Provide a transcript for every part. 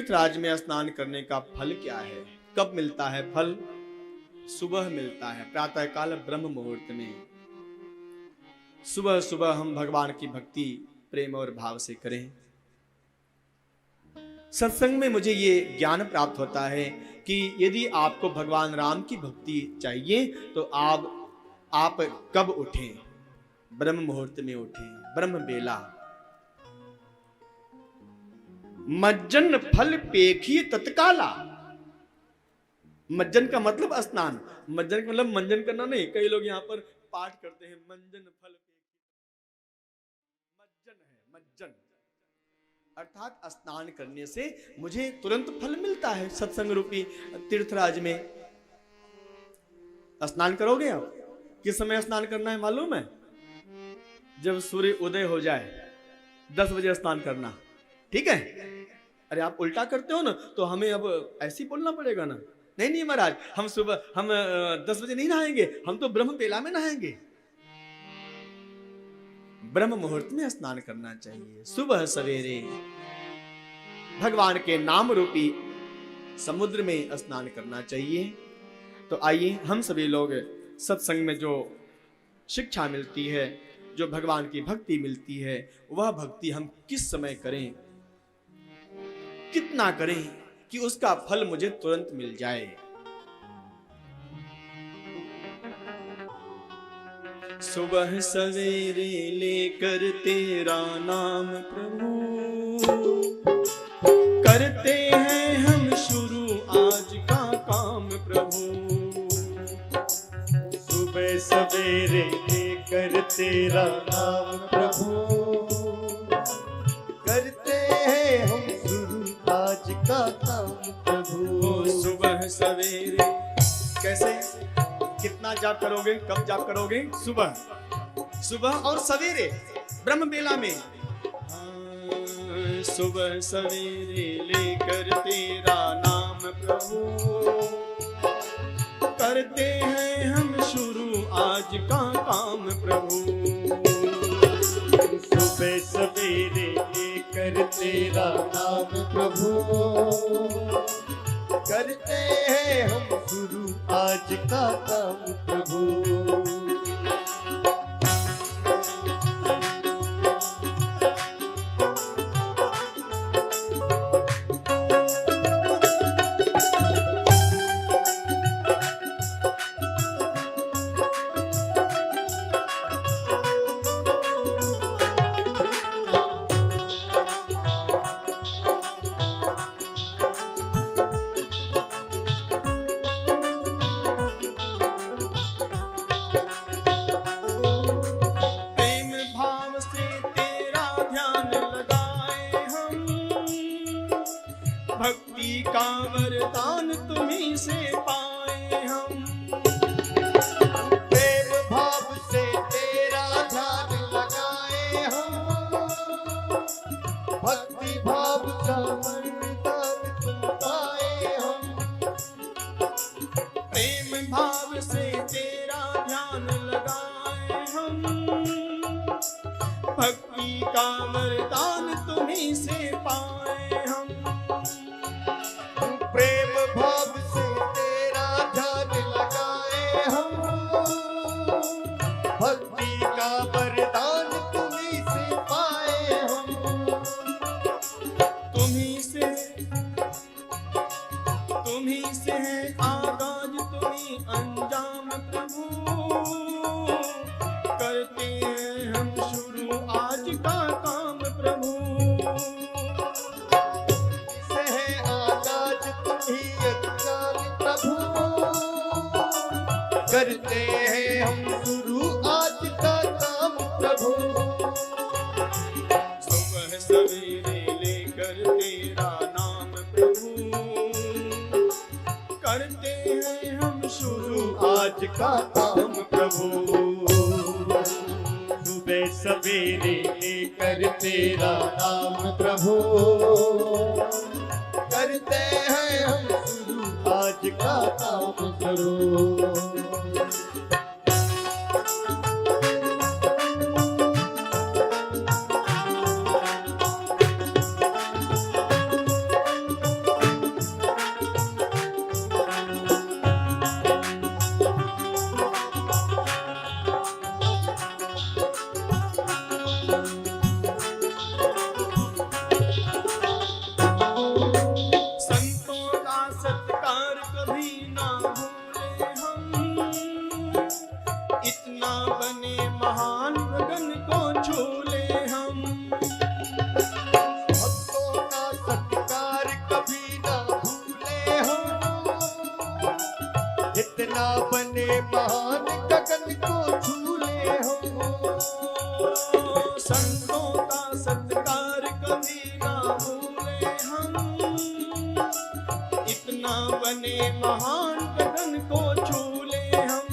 तीर्थराज में स्नान करने का फल क्या है? कब मिलता है फल? सुबह मिलता है, प्रातः काल ब्रह्म मुहूर्त में। सुबह सुबह हम भगवान की भक्ति प्रेम और भाव से करें। सत्संग में मुझे ये ज्ञान प्राप्त होता है कि यदि आपको भगवान राम की भक्ति चाहिए तो आप कब उठें? ब्रह्म मुहूर्त में उठें, ब्रह्म बेला। मज्जन फल पेखी तत्काला। मज्जन का मतलब स्नान, मज्जन का मतलब मंजन करना नहीं। कई लोग यहाँ पर पाठ करते हैं मंजन फल पेखी। मज्जन है, मज्जन अर्थात स्नान करने से मुझे तुरंत फल मिलता है। सत्संग रूपी तीर्थराज में स्नान करोगे आप? किस समय स्नान करना है मालूम है? जब सूर्य उदय हो जाए 10 बजे स्नान करना, ठीक है? अरे आप उल्टा करते हो ना, तो हमें अब ऐसे ही बोलना पड़ेगा ना। नहीं नहीं महाराज, हम 10 बजे नहीं नहाएंगे, हम तो ब्रह्म बेला में नहाएंगे। ब्रह्म मुहूर्त में स्नान करना चाहिए। सुबह सवेरे भगवान के नाम रूपी समुद्र में स्नान करना चाहिए। तो आइए हम सभी लोग सत्संग में जो शिक्षा मिलती है, जो भगवान की भक्ति मिलती है, वह भक्ति हम किस समय करें, कितना करें कि उसका फल मुझे तुरंत मिल जाए। सुबह सवेरे लेकर तेरा नाम प्रभु, करते हैं हम शुरू आज का काम प्रभु। सुबह सवेरे लेकर तेरा नाम प्रभु, करते हैं हम शुरू आज का काम प्रभु। सुबह सवेरे कैसे, कितना जाप करोगे, कब जाप करोगे? सुबह और सवेरे ब्रह्म बेला में। सुबह सवेरे लेकर तेरा नाम प्रभु, करते हैं हम शुरू आज का काम प्रभु। सुबह सवेरे लेकर तेरा नाम प्रभु, करते हैं हम शुरू आज का काम प्रभु। करते हैं हम शुरू आज का काम प्रभु। सुबह सवेरे लेकर तेरा नाम प्रभु, करते हैं हम शुरू आज का काम प्रभु। सुबह सवेरे लेकर तेरा नाम प्रभु, करते हैं हम शुरू आज का काम प्रभु। इतना बने महान गगन को छू ले हो। संतों का सत्कार कभी ना भूले हम, इतना बने महान गगन को छू ले हम।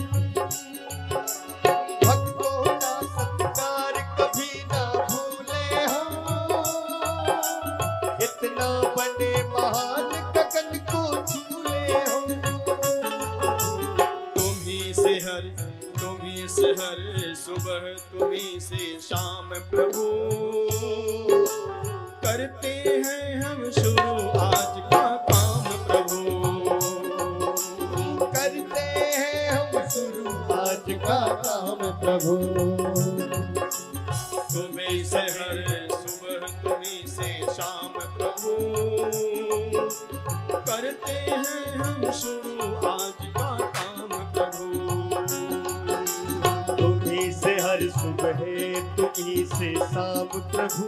भक्तों का सत्कार कभी ना भूले हम, इतना बने महान गगन को छू ले हम। तुम्ही से हर सुबह, तुम्ही से शाम प्रभु, करते हैं हम शुरू आज का काम प्रभु। करते हैं हम शुरू आज का काम प्रभु। तुम्ही से हर सुबह, तुम्ही से शाम प्रभु, करते हैं हम शुरू आज का काम प्रभु। तुम्ही से हर सुबह, तुम्ही से शाम प्रभु,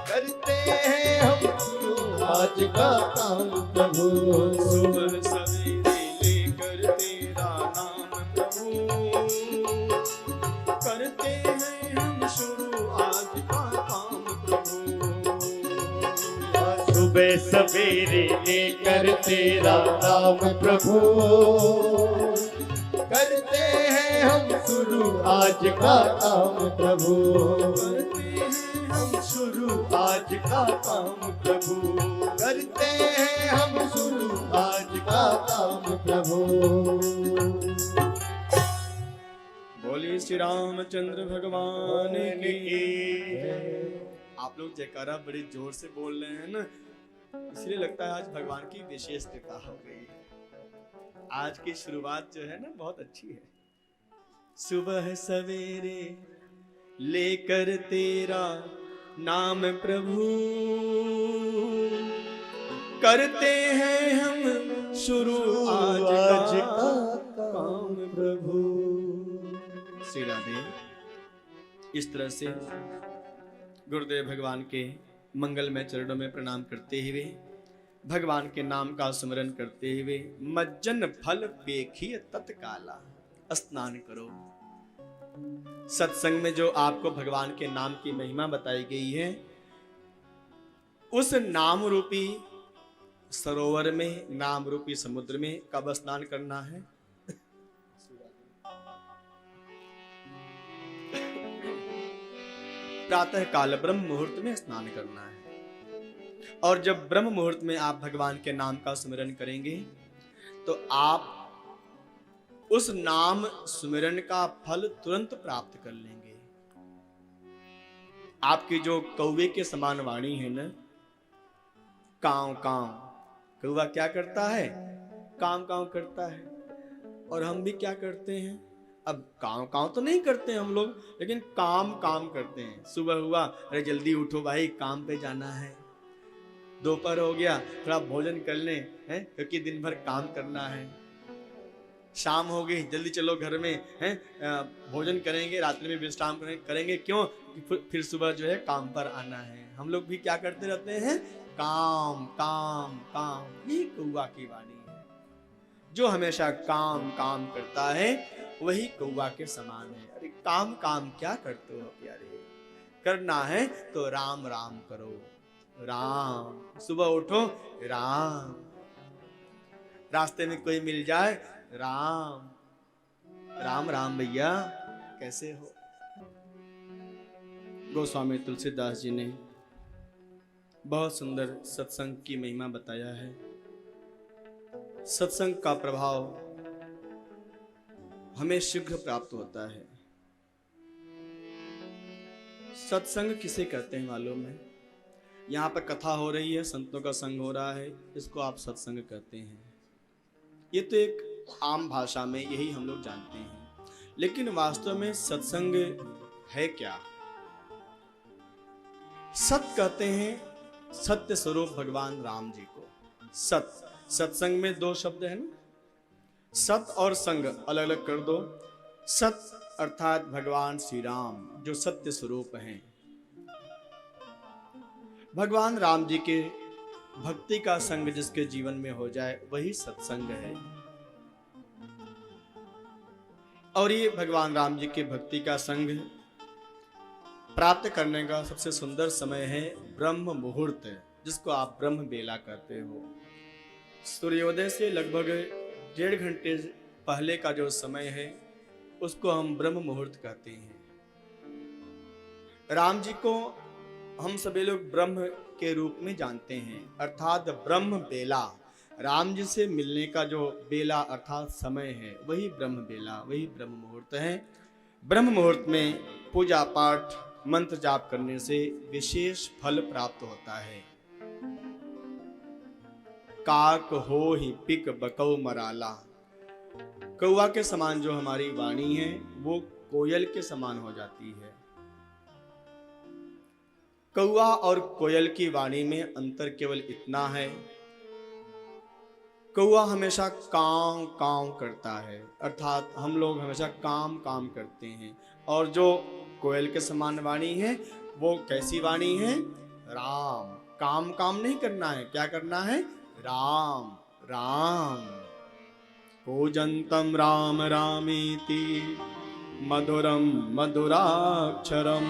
करते हैं हम शुरू आज का काम प्रभु। सुबह सवेरे लेकर तेरा नाम प्रभु, करते हैं हम शुरू आज का काम प्रभु। सुबह सवेरे लेकर तेरा नाम प्रभु, करते हैं हम शुरू आज का काम प्रभु। करते हैं हम शुरू आज का काम प्रभु, करते हैं हम शुरू आज का काम प्रभु। बोलिए श्री रामचंद्र भगवान की। आप लोग जयकारा बड़े जोर से बोल रहे हैं ना, इसलिए लगता है आज भगवान की विशेष कृपा हो गई है। आज की शुरुआत जो है ना बहुत अच्छी है। सुबह सवेरे लेकर तेरा नाम प्रभु, करते हैं हम शुरू आज का काम प्रभु। श्री राधे। इस तरह से गुरुदेव भगवान के मंगलमय चरणों में प्रणाम करते हुए, भगवान के नाम का स्मरण करते हुए, मज्जन फल पेखिय तत्काला स्नान करो। सत्संग में जो आपको भगवान के नाम की महिमा बताई गई है, उस नाम रूपी सरोवर में, नाम रूपी समुद्र में कब स्नान करना है? प्रातः काल ब्रह्म मुहूर्त में स्नान करना है। और जब ब्रह्म मुहूर्त में आप भगवान के नाम का स्मरण करेंगे तो आप उस नाम स्मरण का फल तुरंत प्राप्त कर लेंगे। आपकी जो कौवे के समान वाणी है ना, कांव कांव, कौवा क्या करता है? कांव कांव करता है। और हम भी क्या करते हैं? अब कांव कांव तो नहीं करते हम लोग, लेकिन काम काम करते हैं। सुबह हुआ, अरे जल्दी उठो भाई, काम पे जाना है। दोपहर हो गया, थोड़ा भोजन कर लें, हैं, क्योंकि दिन भर काम करना है। शाम हो गई, जल्दी चलो घर में, हैं, भोजन करेंगे, रात्रि में विश्राम करेंगे। क्यों? फिर सुबह जो है काम पर आना है। हम लोग भी क्या करते रहते हैं? काम काम काम। ये कौवा की वाणी है। जो हमेशा काम काम करता है वही कौवा के समान है। अरे काम काम क्या करते हो प्यारे? करना है तो राम राम करो। राम, सुबह उठो, राम। रास्ते में कोई मिल जाए, राम राम राम। भैया कैसे हो? गोस्वामी तुलसीदास जी ने बहुत सुंदर सत्संग की महिमा बताया है। सत्संग का प्रभाव हमें शीघ्र प्राप्त होता है। सत्संग किसे कहते हैं मालूम है? यहाँ पर कथा हो रही है, संतों का संग हो रहा है, इसको आप सत्संग कहते हैं। ये तो एक आम भाषा में यही हम लोग जानते हैं, लेकिन वास्तव में सत्संग है क्या? सत कहते हैं सत्य स्वरूप भगवान राम जी को। सत, सत्संग में दो शब्द है ना, सत और संग अलग अलग कर दो। सत अर्थात भगवान श्री राम जो सत्य स्वरूप हैं। भगवान राम जी के भक्ति का संग जिसके जीवन में हो जाए वही सत्संग है। और ये भगवान राम जी के भक्ति का संग प्राप्त करने का सबसे सुंदर समय है ब्रह्म मुहूर्त, जिसको आप ब्रह्म बेला कहते हो। सूर्योदय से लगभग 1.5 घंटे पहले का जो समय है उसको हम ब्रह्म मुहूर्त कहते हैं। राम जी को हम सभी लोग ब्रह्म के रूप में जानते हैं, अर्थात ब्रह्म बेला, राम जी से मिलने का जो बेला अर्थात समय है वही ब्रह्म बेला, वही ब्रह्म मुहूर्त है। ब्रह्म मुहूर्त में पूजा पाठ मंत्र जाप करने से विशेष फल प्राप्त होता है। काक हो ही पिक बकौ मराला, कौआ के समान जो हमारी वाणी है वो कोयल के समान हो जाती है। कौआ और कोयल की वाणी में अंतर केवल इतना है, कौआ हमेशा काव काव करता है, अर्थात हम लोग हमेशा काम काम करते हैं, और जो कोयल के समान वाणी है वो कैसी वाणी है? राम। काम काम नहीं करना है, क्या करना है? राम राम। कूजन्तं राम रामेति मधुरम मधुराक्षरम